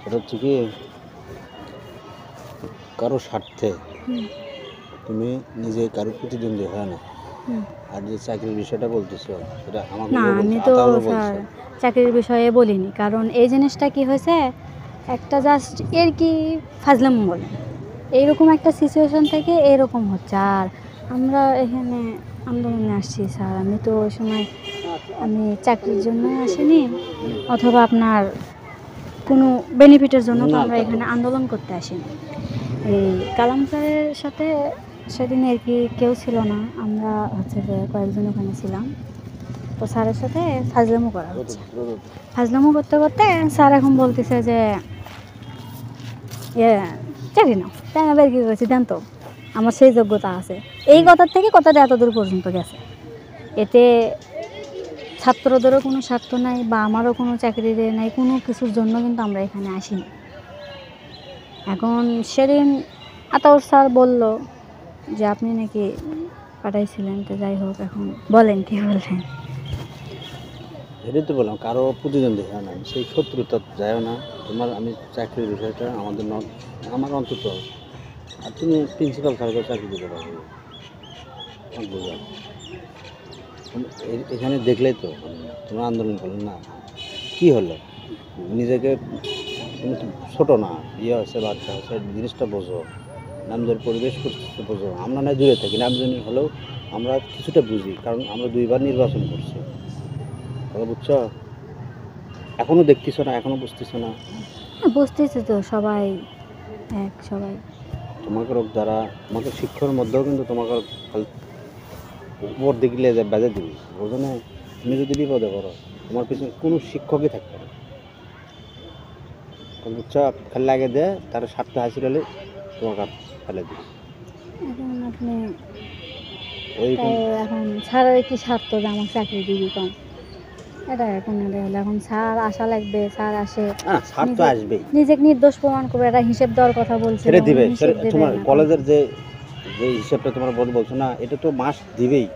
এটা হচ্ছে কি কারো স্বার্থে তুমি নিজে কারো প্রতিদ্বন্দ্বী হয় না। আর যে চাকরির বিষয়টা বলতেছো সেটা আমাকে না আমি তো স্যার চাকরির বিষয়ে বলিনি, কারণ এই জিনিসটা কি হয়েছে একটা জাস্ট এর কি ফাজলাম বলে এইরকম একটা সিচুয়েশন থেকে এরকম হচ্ছে। আর আমরা এখানে আন্দোলনে আসছি স্যার, আমি তো ওই সময় আমি চাকরির জন্য আসিনি অথবা আপনার কোনো বেনিফিটের জন্য তো আমরা এখানে আন্দোলন করতে আসিনি। এই কালাম স্যারের সাথে সেদিন আর কি কেউ ছিল না, আমরা হচ্ছে যে কয়েকজন ওখানে ছিলাম। তো স্যারের সাথে ফাজলামো করা হচ্ছে, ফাজলামো করতে করতে স্যার এখন বলতেছে যে চাকরি নাও। তাই আমি বের কি করেছি দেন তো, আমার সেই যোগ্যতা আছে। এই কথার থেকে কথাটা এত দূর পর্যন্ত গেছে। এতে ছাত্রদেরও কোনো স্বার্থ নাই বা আমারও কোনো চাকরির নাই, কোনো কিছুর জন্য কিন্তু আমরা এখানে আসিনি। এখন সেদিন আতাউর স্যার বলল যে আপনি নাকি পাঠাইছিলেন, তো যাই হোক এখন বলেন কি বললেন। এটাই তো বললাম কারো প্রতিদ্বন্দ্বী হয় না, সেই শত্রুতা যায় না তোমার। আমি চাকরির বিষয়টা আমাদের আমার অন্তত, আর তুমি প্রিন্সিপাল স্যারকে চাকরি দিতে পারবে বুঝলাম। এখানে দেখলেই তো তোমরা আন্দোলন করলে না, কি হলো নিজেকে তুমি তো ছোটো না, বিয়ে হচ্ছে, বাচ্চা হচ্ছে, জিনিসটা বোঝো, নামদের পরিবেশ পরিস্থিতি বোঝো। আমরা না দূরে থাকি, নামজনী হলেও আমরা কিছুটা বুঝি, কারণ আমরা 2বার নির্বাচন করছি, কথা বুঝছো? এখনও দেখতেছো না, এখনও বুঝতেছো না? বুঝতেছি তো সবাই এক সবাই। তোমাকে দ্বারা তোমাকে শিক্ষার মধ্যেও কিন্তু তোমাকে উপর দিকে বেঁধে দিবি, বোঝো না? তুমি যদি বিপদে করো তোমার পিছনে কোনো শিক্ষকই থাকবে না, বুঝছো? খালি লাগে দে তার স্বার্থ হাসিল হলে তোমাকে ফেলে দিবি। এখন আপনি ওই এখন স্যারের কি স্বার্থ যে আমার চাকরি দিবি কম, এটা এখন এখন স্যার আসা লাগবে, স্যার আসে স্যার তো আসবেই, নিজেকে নির্দোষ প্রমাণ করবে, এটা হিসেব দেওয়ার কথা বলছে, সেটা দিবে। তোমার কলেজের যে যে হিসাবটা তোমার বলছো না, এটা তো মাস দিবেই,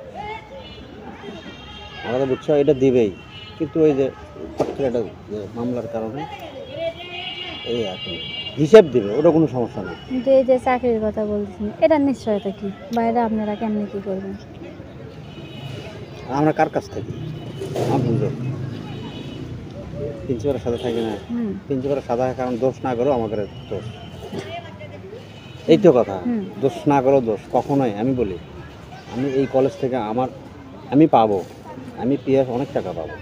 আমাকে বুঝছো, এটা দিবেই। কিন্তু ওই যে একটা মামলার কারণে এই এখন হিসাব দিবে, ওটা কোনো সমস্যা নেই। কিন্তু এই যে চাকরির কথা বলছেন এটার নিশ্চয়তা কি, বাইরে আপনারা কেমনি কি করবেন? আমরা কার কাছ থেকে আমার বুঝো প্রিন্সিপালের সাথে থাকি না, প্রিন্সিপালের সাথে কারণ দোষ না করো আমাদের দোষ, এই তো কথা। দোষ না করো দোষ কখনোই, আমি বলি আমি এই কলেজ থেকে আমি পাবো, আমি পিএস অনেক টাকা পাবো,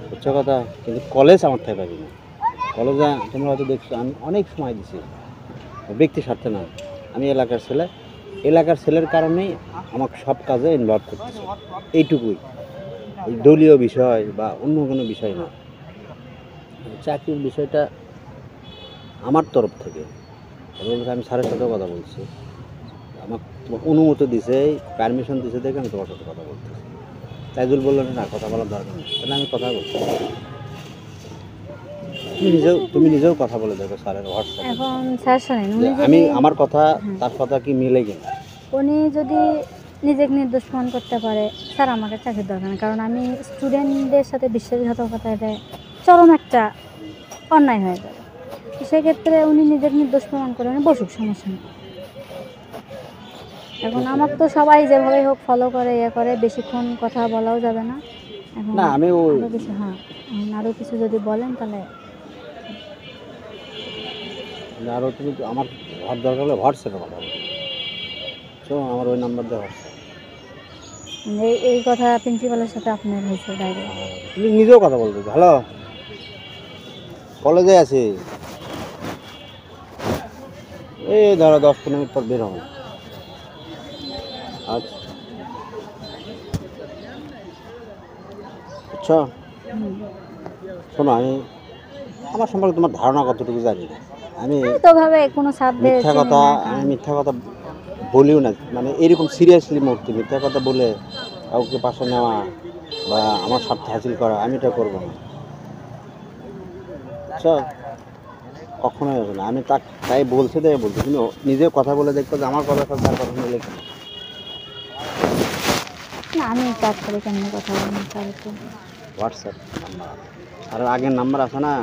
বুঝছো কথা? কিন্তু কলেজ আমার থেকে পাবি না। কলেজে তোমরা হয়তো দেখছো আমি অনেক সময় দিছি, ব্যক্তি স্বার্থে না, আমি এলাকার ছেলের কারণেই আমাকে সব কাজে ইনভলভ করতেছে, এইটুকুই। এই দলীয় বিষয় বা অন্য কোনো বিষয় না, চাকরির বিষয়টা আমার তরফ থেকে। আমি স্যারের সাথেও কথা বলছি, আমার তোমার অনুমতি দিছে, পারমিশন দিছে দেখে আমি তোমার সাথে কথা বলতেছি। তাইজুল বললো না কথা বলার দরকার নেই, তাহলে আমি কথা বলছি। তুমি নিজেও কথা বলে দেখো স্যারের হোয়াটসঅ্যাপে। এখন স্যার শোনেন, আমি আমার কথা তার কথা কি মিলে কিনা। উনি যদি নিজেকে নির্দোষ প্রমাণ করতে পারে, স্যার আমাকে চাকরির দরকার নেই, কারণ আমি স্টুডেন্টদের সাথে বিশ্বাসঘাতকতা, এটা চরম একটা অন্যায় হয়ে যাবে। তো সেক্ষেত্রে উনি নিজেকে নির্দোষ প্রমাণ করে উনি বসুক, সমস্যা নেই। এখন আমার তো সবাই যেভাবে হোক ফলো করে ইয়ে করে, বেশিক্ষণ কথা বলাও যাবে না। এখন না আমি আরও কিছু আরও কিছু যদি বলেন তাহলে আরও তুমি আমার ঘর দরকার হলে হোয়াটসঅ্যাপে কথা বলো, আমার ওই নাম্বার দিয়ে হোয়াটসঅ্যাপ। এই কথা প্রিন্সিপালের সাথে আপনার হয়েছে ডাইরেক্ট? তুমি নিজেও কথা বলতে হ্যালো কলেজে আছি, এই ধরো 10-15 মিনিট পর বের হবে। আচ্ছা আচ্ছা শোনো, আমি আমার সম্পর্কে তোমার ধারণা কতটুকু জানি না, আমি মিথ্যা কথা বলিও না, মানে এরকম সিরিয়াসলি মূর্তি মিথ্যা কথা বলে কাউকে পাশে নেওয়া বা আমার স্বার্থ হাসিল করা, আমি এটা করবো না, আচ্ছা? কখনোই হবে না। আমি তাই বলছি, তুমি নিজেও কথা বলে দেখবো যে আমার কথা তার কথা মিলে কিনা। না আমি কাজ করে কেমনি কথা বলবো, হোয়াটসঅ্যাপ নাম্বার আর আগের নাম্বার আছে না।